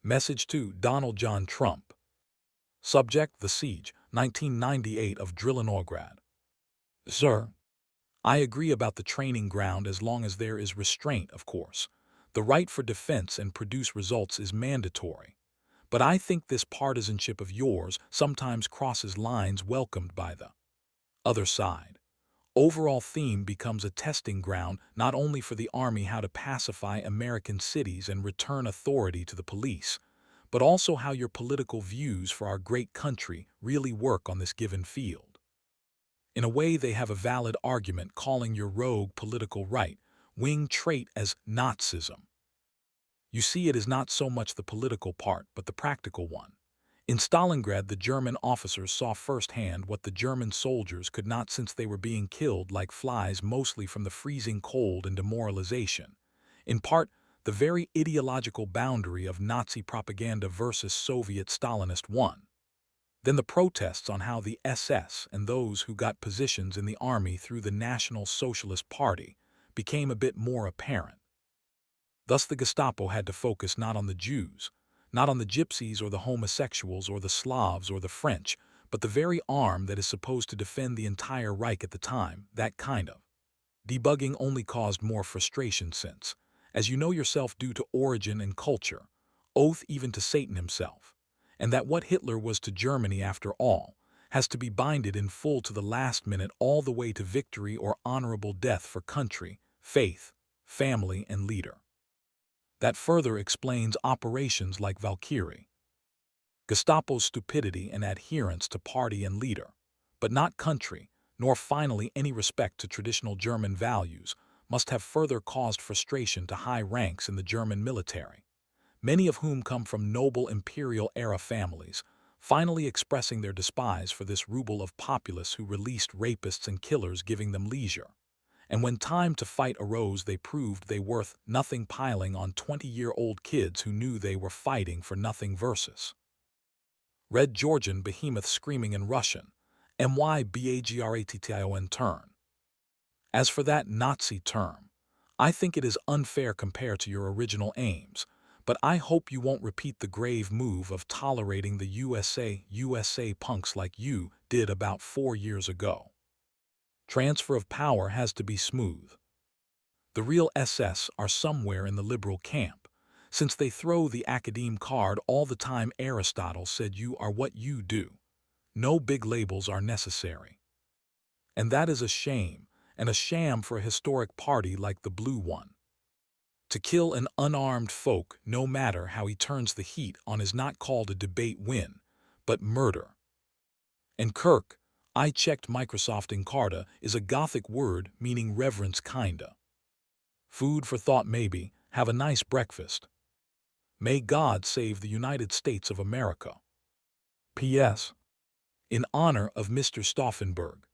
Message to Donald John Trump. Subject: The Siege, 1998 of Drillinoigrad. Sir, I agree about the training ground as long as there is restraint, of course. The right for defense and produce results is mandatory. But I think this partisanship of yours sometimes crosses lines welcomed by the other side. Overall theme becomes a testing ground not only for the army how to pacify American cities and return authority to the police, but also how your political views for our great country really work on this given field. In a way, they have a valid argument calling your rogue political right-wing trait as Nazism. You see, it is not so much the political part, but the practical one. In Stalingrad, the German officers saw firsthand what the German soldiers could not, since they were being killed like flies mostly from the freezing cold and demoralization. In part, the very ideological boundary of Nazi propaganda versus Soviet Stalinist one. Then the protests on how the SS and those who got positions in the army through the National Socialist Party became a bit more apparent. Thus the Gestapo had to focus not on the Jews, not on the Gypsies or the homosexuals or the Slavs or the French, but the very arm that is supposed to defend the entire Reich at the time. That kind of debugging only caused more frustration since, as you know yourself, due to origin and culture, oath even to Satan himself, and that what Hitler was to Germany after all has to be binded in full to the last minute all the way to victory or honorable death for country, faith, family, and leader. That further explains operations like Valkyrie. Gestapo's stupidity and adherence to party and leader, but not country, nor finally any respect to traditional German values, must have further caused frustration to high ranks in the German military, many of whom come from noble imperial-era families, finally expressing their despise for this rabble of populace who released rapists and killers, giving them leisure. And when time to fight arose, they proved they worth nothing, piling on 20-year-old kids who knew they were fighting for nothing versus Red Georgian behemoth screaming in Russian, "MYBAGRATTION" turn. As for that Nazi term, I think it is unfair compared to your original aims, but I hope you won't repeat the grave move of tolerating the USA punks like you did about 4 years ago. Transfer of power has to be smooth. The real SS are somewhere in the liberal camp, since they throw the academe card all the time. Aristotle said you are what you do. No big labels are necessary. And that is a shame, and a sham for a historic party like the blue one. To kill an unarmed folk, no matter how he turns the heat on, is not called a debate win, but murder. And Kirk, I checked Microsoft Encarta, is a Gothic word meaning reverence kinda. Food for thought maybe. Have a nice breakfast. May God save the United States of America. P.S. In honor of Mr. Stauffenberg.